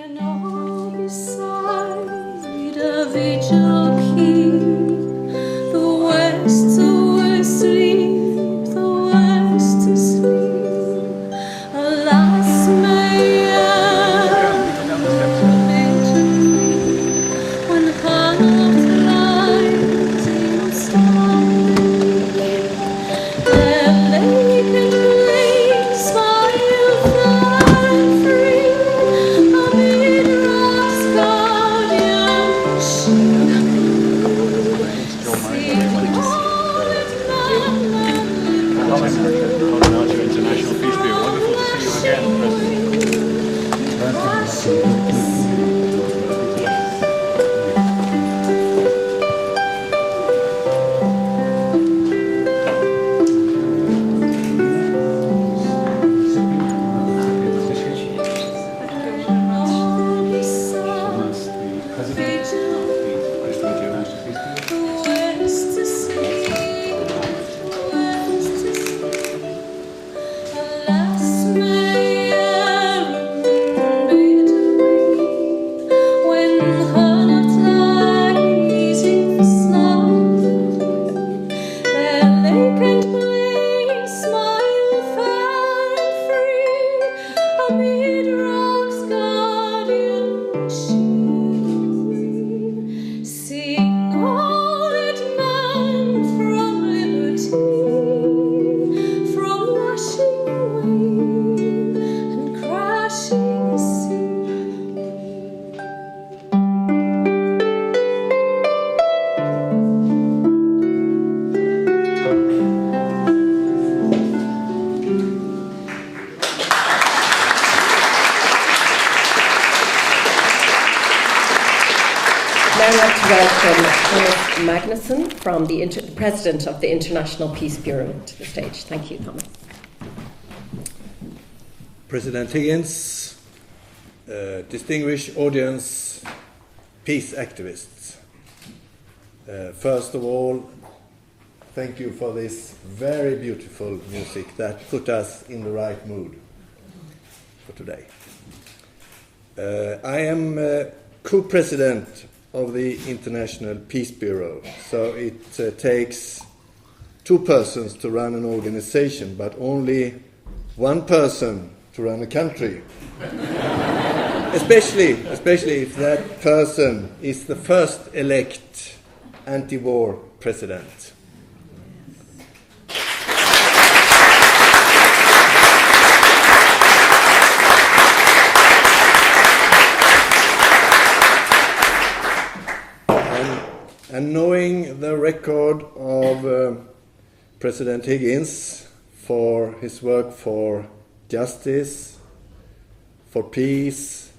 When all beside a vigil keep, the West asleep, the West asleep. Alas, may when half light in starlight, their vacant place smile fair and free amid rocks guardian shield. Sing all that man International Peace Prize. Wonderful to see you again, President. From the President of the International Peace Bureau to the stage. Thank you, Thomas. President Higgins, distinguished audience, peace activists. First of all, thank you for this very beautiful music that put us in the right mood for today. I am co-president of the International Peace Bureau. So it takes two persons to run an organization, but only one person to run a country. especially if that person is the first elect anti-war president. And knowing the record of President Higgins for his work for justice, for peace,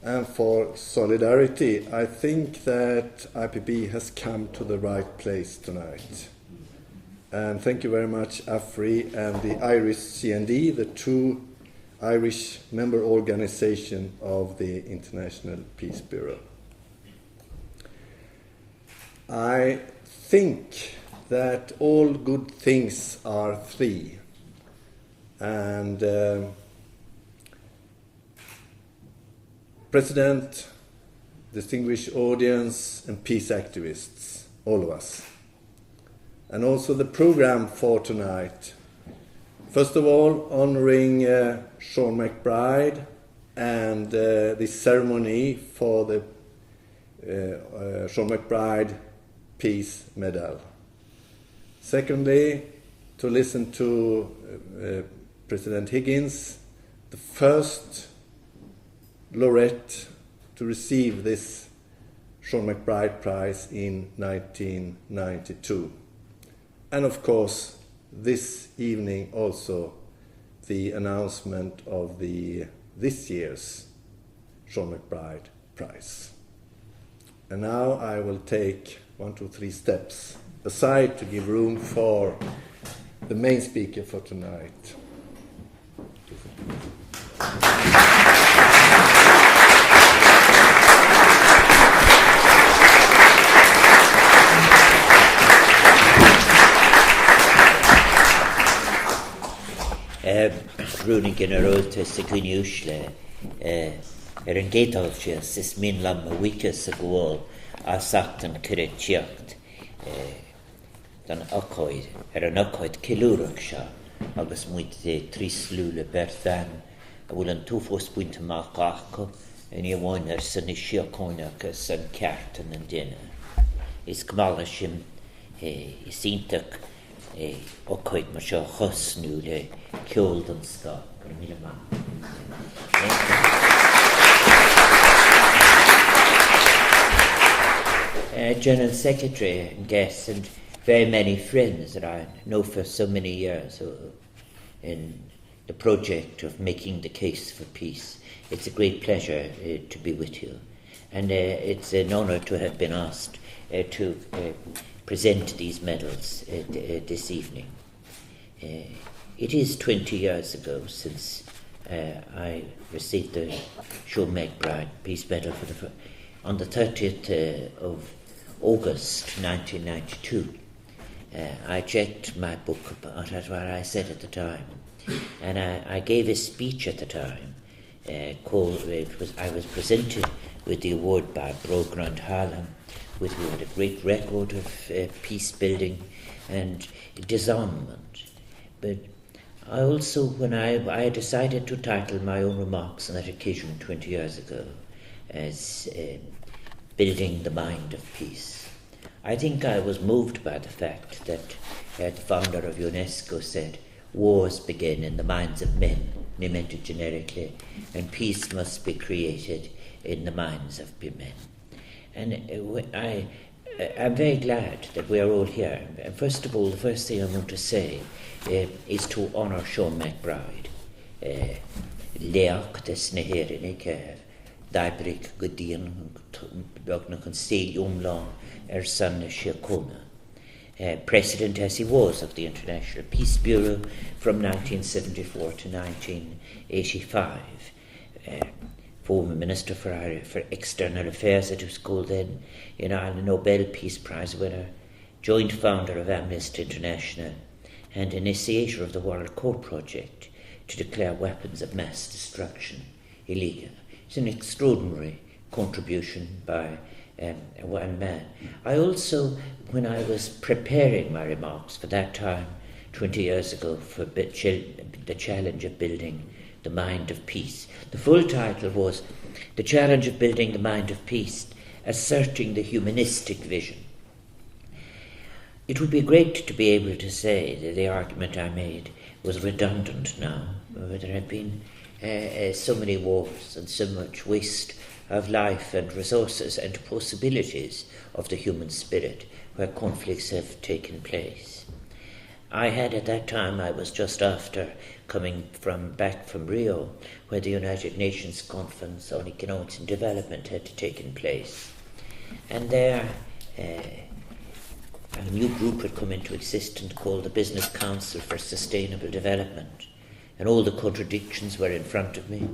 and for solidarity, I think that IPB has come to the right place tonight. And thank you very much, AFRI and the Irish CND, the two Irish member organizations of the International Peace Bureau. I think that all good things are three, and President, distinguished audience, and peace activists, all of us, and also the program for tonight. First of all, honoring Sean MacBride and the ceremony for the Sean MacBride Peace Medal. Secondly, to listen to President Higgins, the first laureate to receive this Sean MacBride Prize in 1992. And of course, this evening also the announcement of this year's Sean MacBride Prize. And now I will take 1, 2, 3 steps aside to give room for the main speaker for tonight. Rúnig in a róta sa gníúis le an gédalfias is min lam a wikas a gwyl a satan cyretiocht dan ocoid an ocoid cilwrach sio agus mwyd tris lŵl y berthan a wyl yn tŵfos bwynt yma gaco yn i wain sy'n isio coinach sy'n cart yn dyna. Is gymala sy'n syntach o coed mae sio chosnw le ciold yn sgo. General Secretary and guests and very many friends that I know for so many years in the project of making the case for peace. It's a great pleasure to be with you, and it's an honour to have been asked to present these medals this evening. It is 20 years ago since I received the Sean MacBride Peace Medal on the 30th of August 1992. I checked my book about what I said at the time, and I gave a speech at the time. I was presented with the award by Brogrand Harlem, who had a great record of peace building and disarmament. But I also, when I decided to title my own remarks on that occasion 20 years ago as Building the Mind of Peace, I think I was moved by the fact that the founder of UNESCO said, wars begin in the minds of men, they meant it generically, and peace must be created in the minds of men. And I'm very glad that we are all here. And first of all, the first thing I want to say is to honour Sean MacBride. Leach des na héireann céir, d'aibrigh go dtíon beag na conceal umlán san na Síochána. President as he was of the International Peace Bureau from 1974 to 1985. Former Minister for External Affairs, it was called then, in Ireland, Nobel Peace Prize winner, joint founder of Amnesty International, and initiator of the World Court Project to declare weapons of mass destruction illegal. It's an extraordinary contribution by one man. I also, when I was preparing my remarks for that time, 20 years ago, for the challenge of building the mind of peace. The full title was The Challenge of Building the Mind of Peace, Asserting the Humanistic Vision. It would be great to be able to say that the argument I made was redundant now. There have been so many wars and so much waste of life and resources and possibilities of the human spirit where conflicts have taken place. I had at that time, I was just after coming back from Rio, where the United Nations Conference on Economics and Development had taken place. And there a new group had come into existence called the Business Council for Sustainable Development. And all the contradictions were in front of me,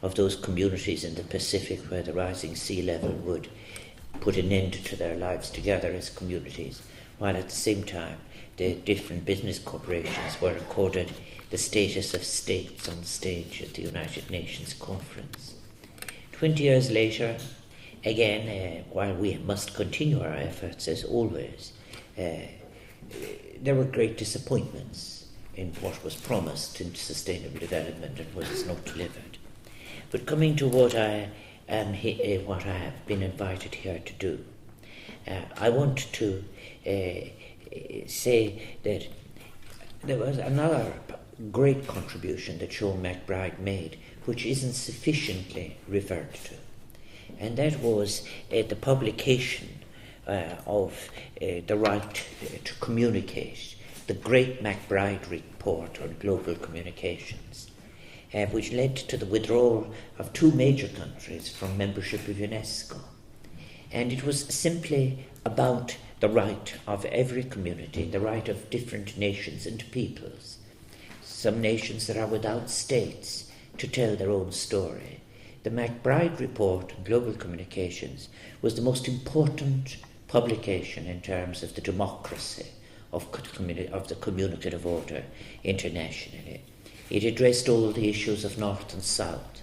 of those communities in the Pacific where the rising sea level would put an end to their lives together as communities, while at the same time the different business corporations were accorded the status of states on stage at the United Nations Conference. 20 years later, again, while we must continue our efforts as always, there were great disappointments in what was promised in sustainable development and what is not delivered. But coming to what I have been invited here to do, I want to say that there was another great contribution that Sean MacBride made, which isn't sufficiently referred to, and that was the publication of the right to communicate, the great MacBride report on global communications, which led to the withdrawal of 2 major countries from membership of UNESCO. And it was simply about the right of every community, the right of different nations and peoples, some nations that are without states, to tell their own story. The MacBride report on global communications was the most important publication in terms of the democracy of the communicative order internationally. It addressed all the issues of North and South.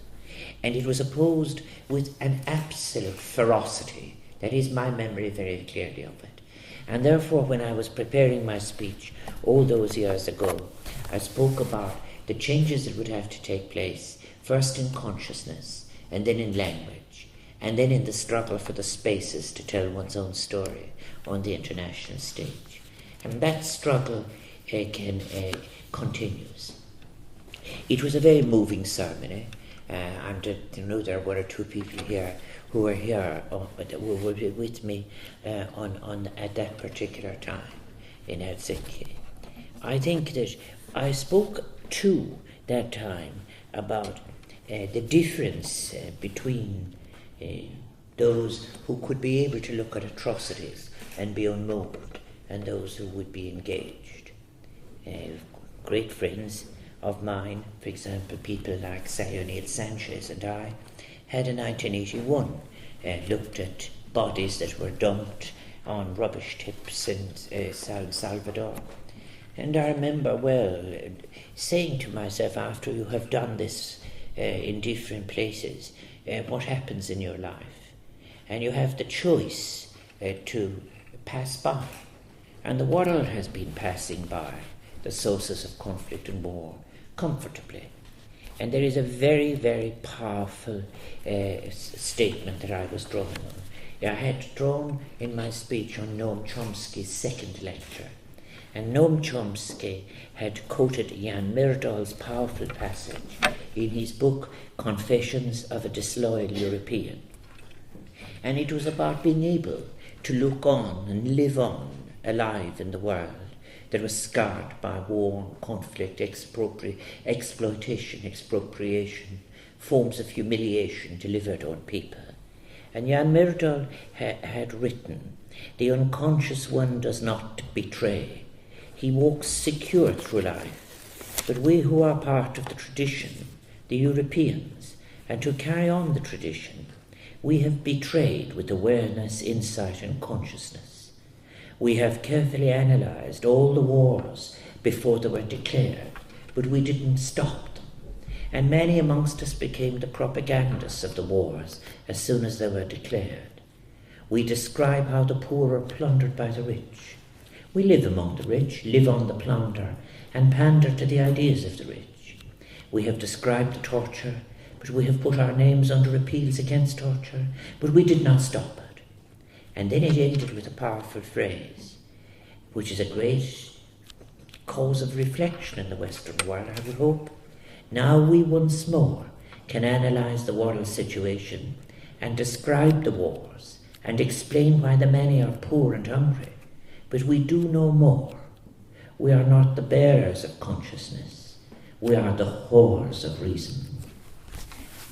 And it was opposed with an absolute ferocity. That is my memory very clearly of it. And therefore, when I was preparing my speech all those years ago, I spoke about the changes that would have to take place, first in consciousness, and then in language, and then in the struggle for the spaces to tell one's own story on the international stage. And that struggle continues. It was a very moving ceremony. I know there were 1 or 2 people here who were here, who were with me at that particular time in Helsinki. I think that I spoke too that time about the difference between those who could be able to look at atrocities and be unmoved and those who would be engaged. Great friends of mine, for example, people like Sayonid Sanchez and I, had in 1981 looked at bodies that were dumped on rubbish tips in San Salvador. And I remember saying to myself, after you have done this in different places, what happens in your life? And you have the choice to pass by. And the world has been passing by the sources of conflict and war comfortably. And there is a very, very powerful statement that I was drawing on. I had drawn in my speech on Noam Chomsky's second lecture. And Noam Chomsky had quoted Jan Myrdal's powerful passage in his book Confessions of a Disloyal European. And it was about being able to look on and live on, alive in the world that was scarred by war, conflict, exploitation, expropriation, forms of humiliation delivered on people. And Jan Myrdal had written, "The unconscious one does not betray. He walks secure through life. But we who are part of the tradition, the Europeans, and to carry on the tradition, we have betrayed with awareness, insight, and consciousness. We have carefully analysed all the wars before they were declared, but we didn't stop them. And many amongst us became the propagandists of the wars as soon as they were declared. We describe how the poor are plundered by the rich. We live among the rich, live on the plunder, and pander to the ideas of the rich. We have described the torture, but we have put our names under appeals against torture, but we did not stop it." And then it ended with a powerful phrase, which is a great cause of reflection in the Western world, I would hope. "Now we once more can analyse the world situation and describe the wars and explain why the many are poor and hungry. But we do no more. We are not the bearers of consciousness. We are the whores of reason."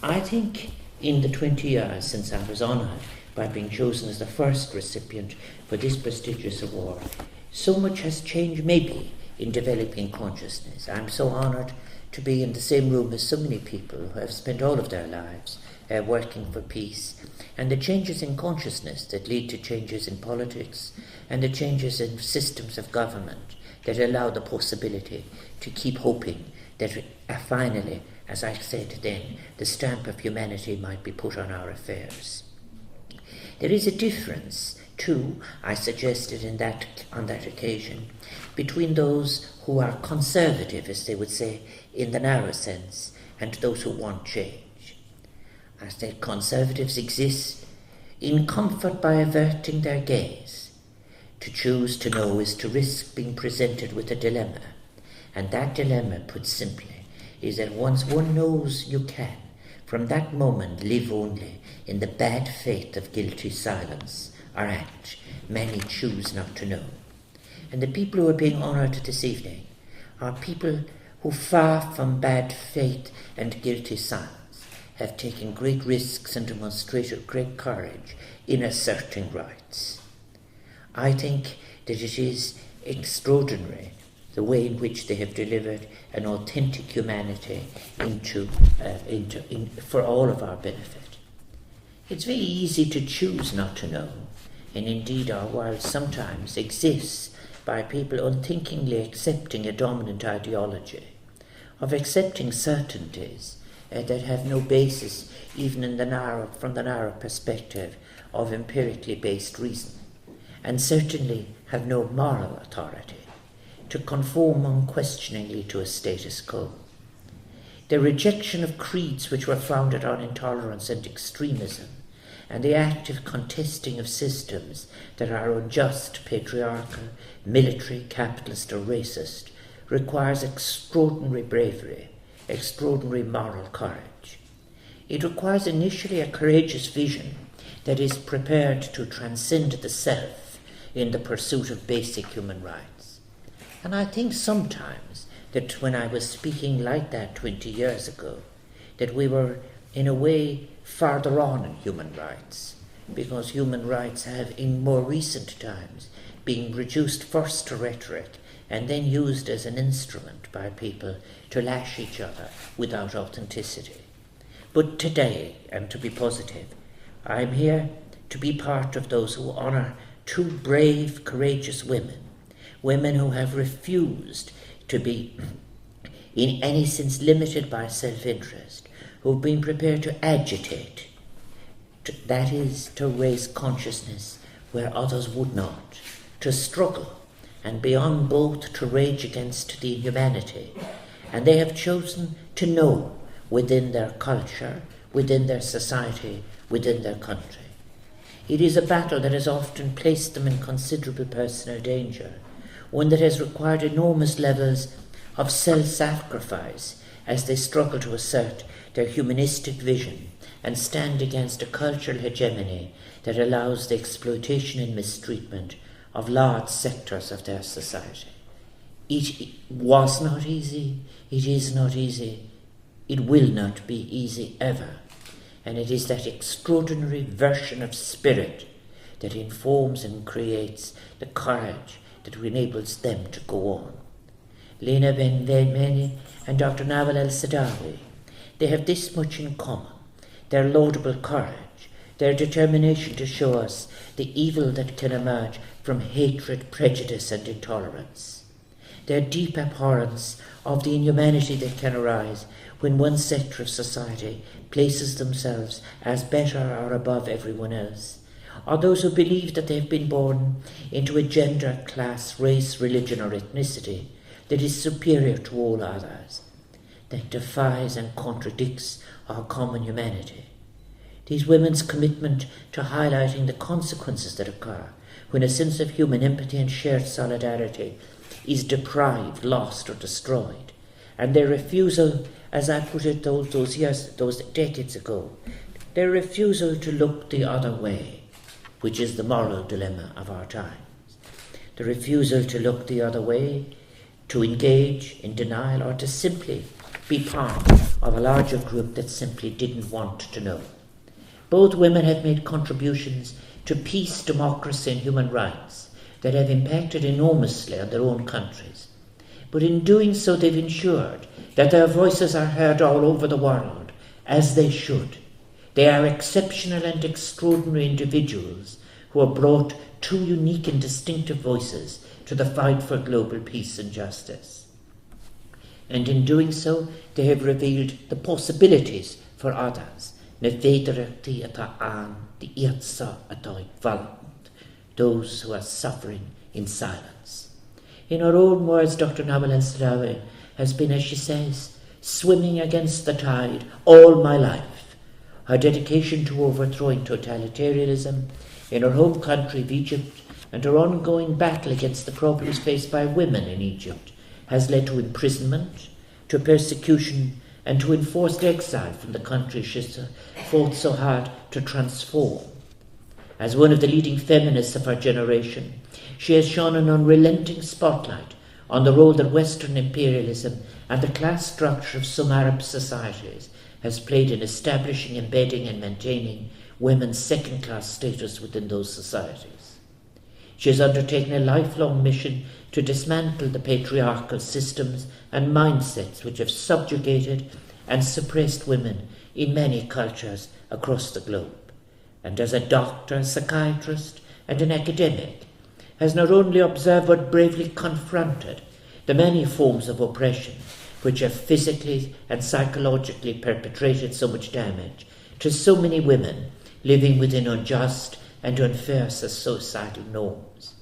I think in the 20 years since I was honoured by being chosen as the first recipient for this prestigious award, so much has changed maybe in developing consciousness. I'm so honoured to be in the same room as so many people who have spent all of their lives working for peace, and the changes in consciousness that lead to changes in politics and the changes in systems of government that allow the possibility to keep hoping that finally, as I said then, the stamp of humanity might be put on our affairs. There is a difference, too, I suggested on that occasion, between those who are conservative, as they would say, in the narrow sense, and those who want change. I said conservatives exist in comfort by averting their gaze. To choose to know is to risk being presented with a dilemma, and that dilemma, put simply, is that once one knows you can, from that moment live only in the bad faith of guilty silence, or act, many choose not to know. And the people who are being honoured this evening are people who, far from bad faith and guilty silence, have taken great risks and demonstrated great courage in asserting rights. I think that it is extraordinary the way in which they have delivered an authentic humanity for all of our benefit. It's very easy to choose not to know, and indeed our world sometimes exists by people unthinkingly accepting a dominant ideology, of accepting certainties that have no basis even in from the narrow perspective of empirically based reason, and certainly have no moral authority to conform unquestioningly to a status quo. The rejection of creeds which were founded on intolerance and extremism, and the active contesting of systems that are unjust, patriarchal, military, capitalist, or racist, requires extraordinary bravery, extraordinary moral courage. It requires initially a courageous vision that is prepared to transcend the self in the pursuit of basic human rights. And I think sometimes that when I was speaking like that 20 years ago, that we were in a way farther on in human rights, because human rights have in more recent times been reduced first to rhetoric and then used as an instrument by people to lash each other without authenticity. But today, and to be positive, I'm here to be part of those who honour two brave, courageous women who have refused to be in any sense limited by self-interest, who've been prepared to agitate, that is, to raise consciousness where others would not, to struggle, and beyond both to rage against the inhumanity. And they have chosen to know within their culture, within their society, within their country. It is a battle that has often placed them in considerable personal danger, one that has required enormous levels of self-sacrifice as they struggle to assert their humanistic vision and stand against a cultural hegemony that allows the exploitation and mistreatment of large sectors of their society. It was not easy, it is not easy, it will not be easy ever. And it is that extraordinary version of spirit that informs and creates the courage that enables them to go on. Lina Ben Mhenni and Dr. Nawal el-Saadawi, they have this much in common: their laudable courage, their determination to show us the evil that can emerge from hatred, prejudice and intolerance, their deep abhorrence of the inhumanity that can arise when one sector of society places themselves as better or above everyone else, or those who believe that they have been born into a gender, class, race, religion or ethnicity that is superior to all others, that defies and contradicts our common humanity. These women's commitment to highlighting the consequences that occur when a sense of human empathy and shared solidarity is deprived, lost or destroyed, and their refusal, as I put it those decades ago, their refusal to look the other way, which is the moral dilemma of our times. The refusal to look the other way, to engage in denial, or to simply be part of a larger group that simply didn't want to know. Both women have made contributions to peace, democracy and human rights that have impacted enormously on their own countries. But in doing so, they've ensured that their voices are heard all over the world, as they should. They are exceptional and extraordinary individuals who have brought two unique and distinctive voices to the fight for global peace and justice. And in doing so, they have revealed the possibilities for others, those who are suffering in silence. In her own words, Dr. Nawal el-Saadawi has been, as she says, swimming against the tide all my life. Her dedication to overthrowing totalitarianism in her home country of Egypt and her ongoing battle against the problems faced by women in Egypt has led to imprisonment, to persecution and to enforced exile from the country she fought so hard to transform. As one of the leading feminists of her generation, she has shone an unrelenting spotlight on the role that Western imperialism and the class structure of some Arab societies has played in establishing, embedding and maintaining women's second-class status within those societies. She has undertaken a lifelong mission to dismantle the patriarchal systems and mindsets which have subjugated and suppressed women in many cultures across the globe. And as a doctor, a psychiatrist and an academic, has not only observed but bravely confronted the many forms of oppression which have physically and psychologically perpetrated so much damage to so many women living within unjust and unfair societal norms.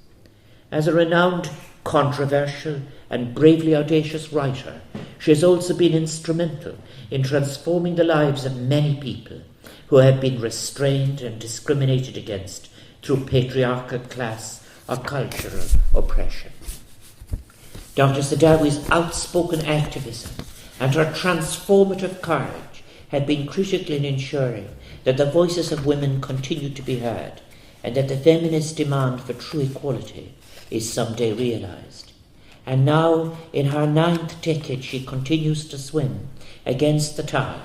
As a renowned, controversial and bravely audacious writer, she has also been instrumental in transforming the lives of many people who have been restrained and discriminated against through patriarchal class or cultural oppression. Dr. Saadawi's outspoken activism and her transformative courage have been critical in ensuring that the voices of women continue to be heard and that the feminist demand for true equality is someday realised. And now, in her 9th decade, she continues to swim against the tide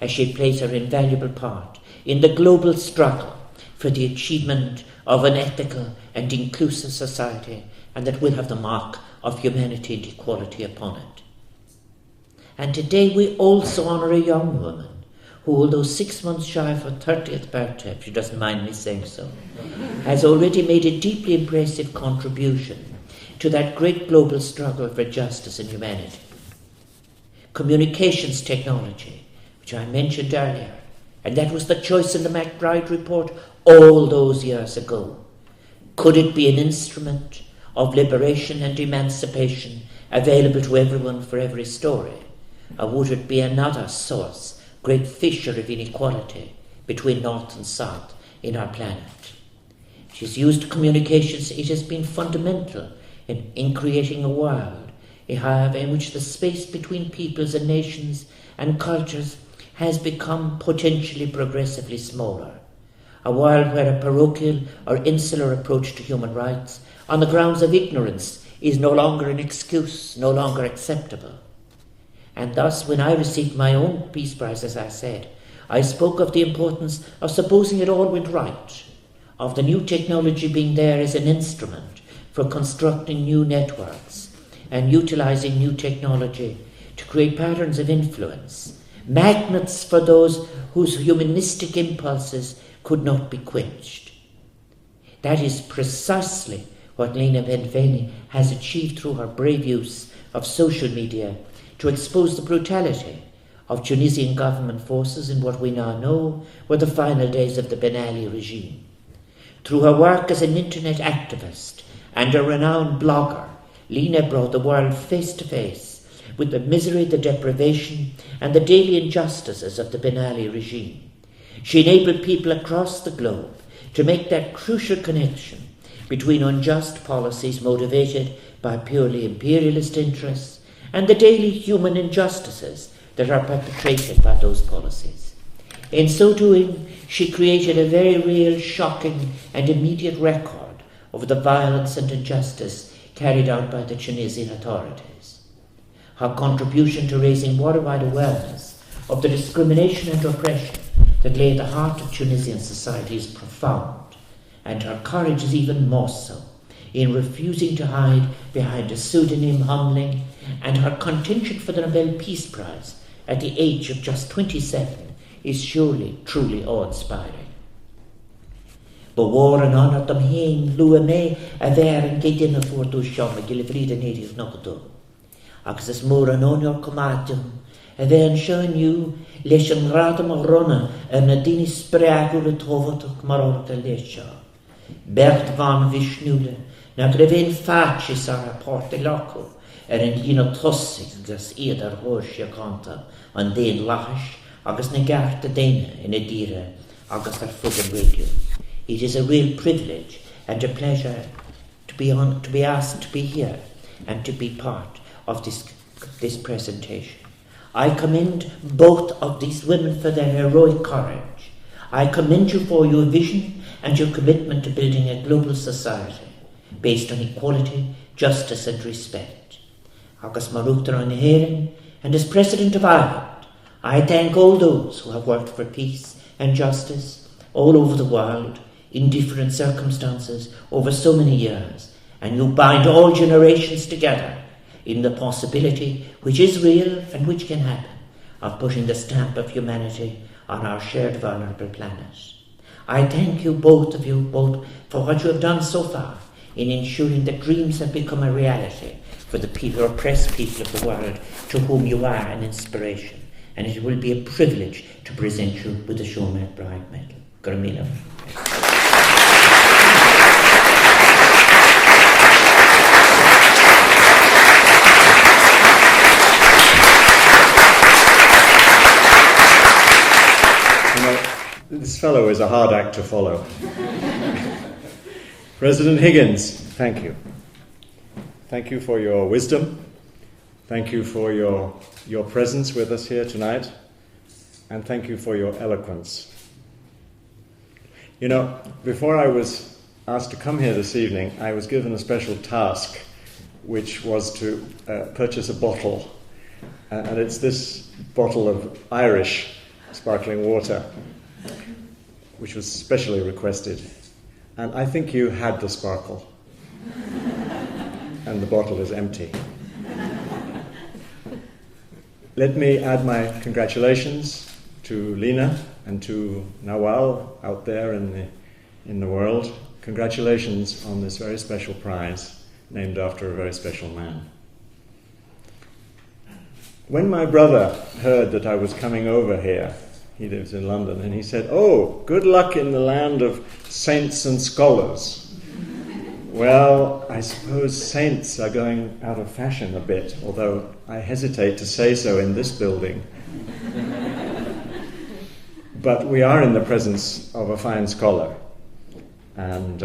as she plays her invaluable part in the global struggle for the achievement of an ethical and inclusive society, and that will have the mark of humanity and equality upon it. And today we also honour a young woman who, although 6 months shy of her 30th birthday, if she doesn't mind me saying so, has already made a deeply impressive contribution to that great global struggle for justice and humanity. Communications technology, which I mentioned earlier, and that was the choice in the MacBride report all those years ago. Could it be an instrument of liberation and emancipation available to everyone for every story? Or would it be another source, great fissure of inequality between North and South in our planet? She's used communications. It has been fundamental in creating a world in which the space between peoples and nations and cultures has become potentially progressively smaller. A world where a parochial or insular approach to human rights on the grounds of ignorance is no longer an excuse, no longer acceptable. And thus, when I received my own Peace Prize, as I said, I spoke of the importance of supposing it all went right, of the new technology being there as an instrument for constructing new networks and utilising new technology to create patterns of influence, magnets for those whose humanistic impulses could not be quenched. That is precisely what Lina Ben Mhenni has achieved through her brave use of social media to expose the brutality of Tunisian government forces in what we now know were the final days of the Ben Ali regime. Through her work as an internet activist and a renowned blogger, Lina brought the world face to face with the misery, the deprivation, and the daily injustices of the Ben Ali regime. She enabled people across the globe to make that crucial connection between unjust policies motivated by purely imperialist interests and the daily human injustices that are perpetrated by those policies. In so doing, she created a very real, shocking, and immediate record of the violence and injustice carried out by the Tunisian authorities. Her contribution to raising worldwide awareness of the discrimination and oppression that lay at the heart of Tunisian society is profound, and her courage is even more so in refusing to hide behind a pseudonym humbling, and her contention for the Nobel Peace Prize at the age of just 27 is surely, truly awe-inspiring. Bewaar an honor dam heen, lua me, a verin gedin a fordu shom, a gilifrida native nokdo. Agus is moor an onior comadium, a verin shown you, lesh an radam a ronna, an adini spragur et hovotuk marorta lesha. Bert van Vishnule, na greven facis ar a porte loco, in gino tossig gas ieder horsja kanta, an den lahish, agus na garta dena in a dire, agus ar fugan radio. It is a real privilege and a pleasure to be asked to be here and to be part of this presentation. I commend both of these women for their heroic courage. I commend you for your vision and your commitment to building a global society based on equality, justice and respect. Agus Marúchtar an Héireann, and as President of Ireland, I thank all those who have worked for peace and justice all over the world in different circumstances over so many years, and you bind all generations together in the possibility, which is real and which can happen, of putting the stamp of humanity on our shared vulnerable planet. I thank you, both of you, both for what you have done so far in ensuring that dreams have become a reality for the people, oppressed people of the world, to whom you are an inspiration. And it will be a privilege to present you with the Sean MacBride Medal. Gormila. This fellow is a hard act to follow. President Higgins, thank you. Thank you for your wisdom. Thank you for your presence with us here tonight. And thank you for your eloquence. You know, before I was asked to come here this evening, I was given a special task, which was to purchase a bottle. And it's this bottle of Irish sparkling water, which was specially requested. And I think you had the sparkle. And the bottle is empty. Let me add my congratulations to Lina and to Nawal out there in the world. Congratulations on this very special prize, named after a very special man. When my brother heard that I was coming over here, he lives in London, and he said, "Oh, good luck in the land of saints and scholars." Well, I suppose saints are going out of fashion a bit, although I hesitate to say so in this building. But we are in the presence of a fine scholar, and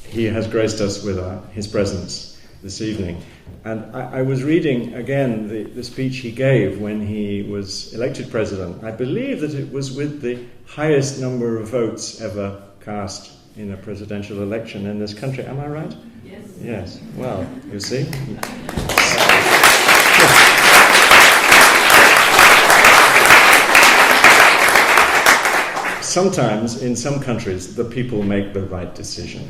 he has graced us with his presence this evening. And I was reading again the speech he gave when he was elected president. I believe that it was with the highest number of votes ever cast in a presidential election in this country. Am I right? Yes. Yes. Well, you see. Sometimes, in some countries, the people make the right decision.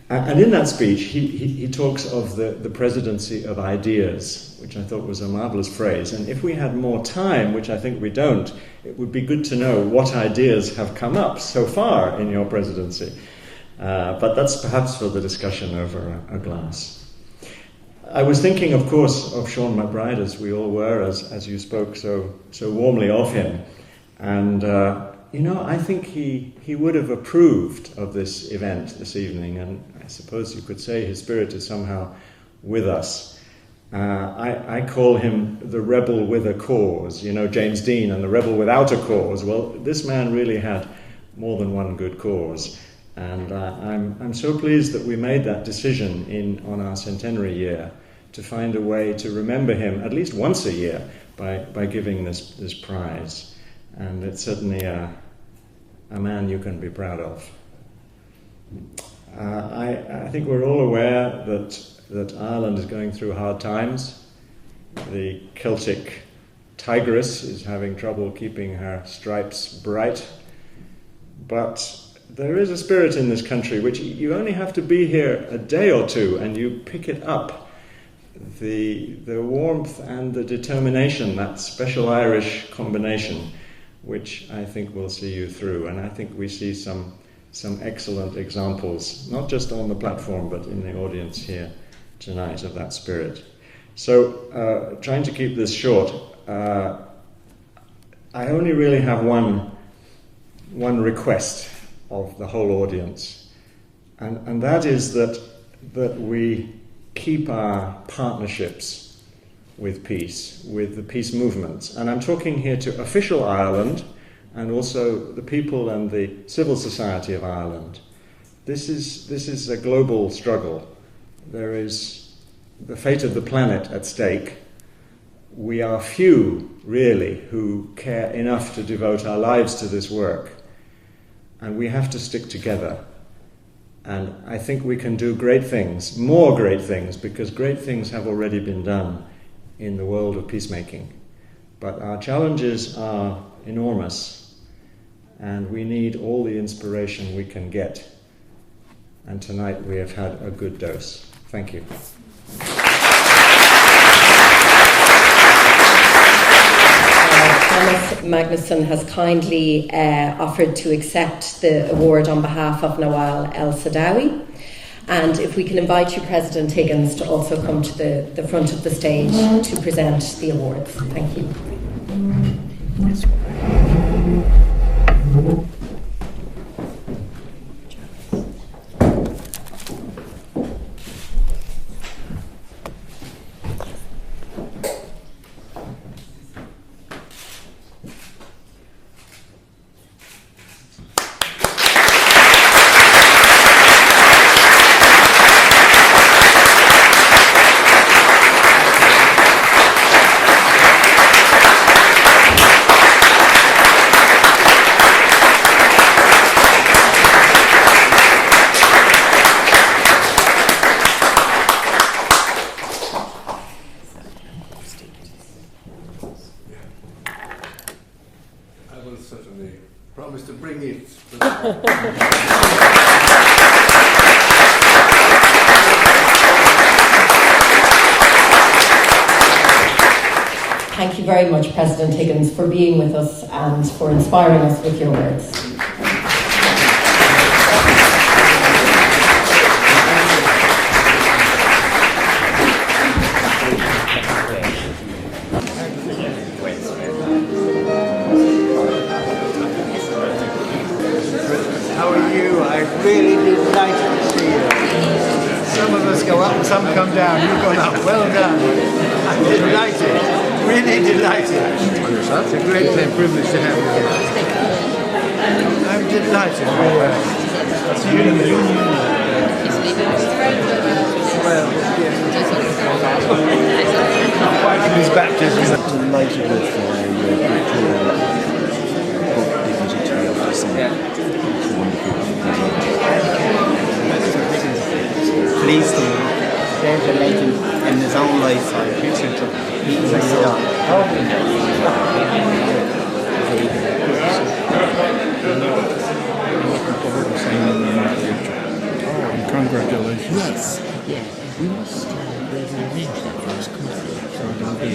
And in that speech, he talks of the presidency of ideas, which I thought was a marvelous phrase. And if we had more time, which I think we don't, it would be good to know what ideas have come up so far in your presidency. But that's perhaps for the discussion over a glass. I was thinking, of course, of Sean MacBride, as we all were, as you spoke so warmly of him. And I think he would have approved of this event this evening, and I suppose you could say his spirit is somehow with us. I call him the rebel with a cause, James Dean and the rebel without a cause. Well, this man really had more than one good cause, and I'm so pleased that we made that decision on our centenary year to find a way to remember him at least once a year by giving this prize. And it's certainly a man you can be proud of. I think we're all aware that Ireland is going through hard times. The Celtic tigress is having trouble keeping her stripes bright. But there is a spirit in this country which you only have to be here a day or two and you pick it up. The warmth and the determination, that special Irish combination, which I think will see you through. And I think we see some excellent examples, not just on the platform, but in the audience here tonight, of that spirit. So, trying to keep this short, I only really have one request of the whole audience, and that is that we keep our partnerships with peace, with the peace movements. And I'm talking here to official Ireland and also the people and the civil society of Ireland. This is a global struggle. There is the fate of the planet at stake. We are few, really, who care enough to devote our lives to this work. And we have to stick together. And I think we can do great things, more great things, because great things have already been done in the world of peacemaking. But our challenges are enormous, and we need all the inspiration we can get. And tonight we have had a good dose. Thank you. Thomas Magnusson has kindly offered to accept the award on behalf of Nawal el-Saadawi. And if we can invite you, President Higgins, to also come to the front of the stage to present the awards. Thank you. Promise to bring it. Thank you very much, President Higgins, for being with us and for inspiring us with your words. Really delighted to see you. Some of us go up and some come down. You've gone up. Well done. I'm delighted. Really delighted. It's a great privilege to have you here. I'm delighted. Well, yes. His baptism. I'm delighted with your book, Dignity to the Office. Pleased to David Lincoln in his own lifetime. Congratulations. Yes, yeah. We must arrange that for us. So there'll be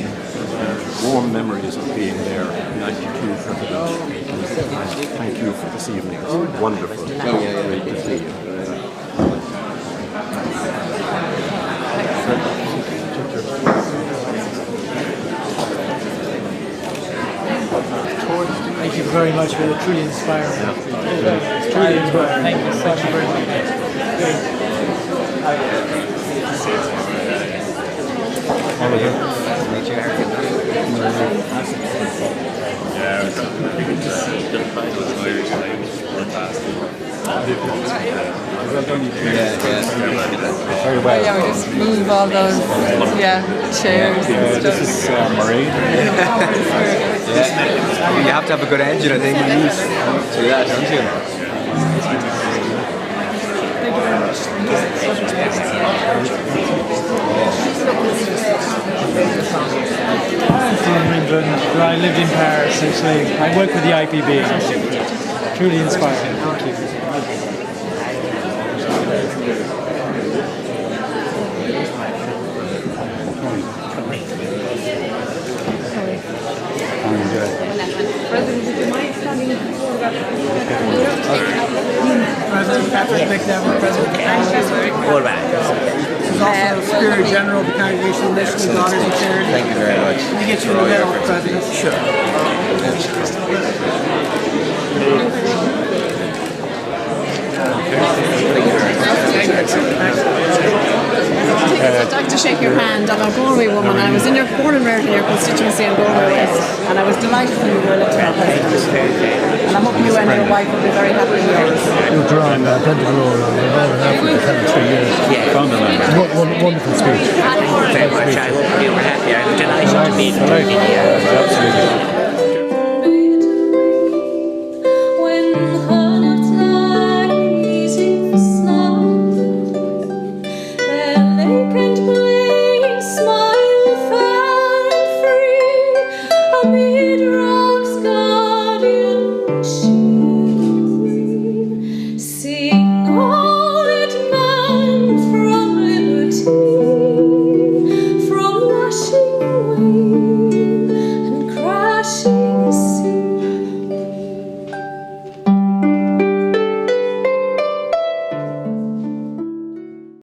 Warm memories of being there, 92 president. Thank you for this evening. It's wonderful. Great to see you. Thank you very much for the truly inspiring. It's truly inspiring. Thank you so much. Very much. Very well. Yeah, we just move all those, chairs and stuff. This is Marie. You have to have a good engine, I think. To that, don't you? Thank you very much. I lived in Paris, actually. I work with the IPB. Truly inspiring. Thank you. President, do you mind standing President Patrick McNevin, President of the All right. This is also Superior General of the Congregational Mission of Daughters of Charity. Thank you very much. Let me get you the medal, President. Sure. I'd like to shake your hand. I'm a Galway woman. I was born and reared in your constituency in Galway West, and I was delighted when you were elected president. And I'm hoping you and your wife will be very happy with yours. You're drawing a identical role of about an hour for 3 years. Wonderful speech. Thank you very much. I hope you were happy. I'm delighted to be in Turkey. Absolutely.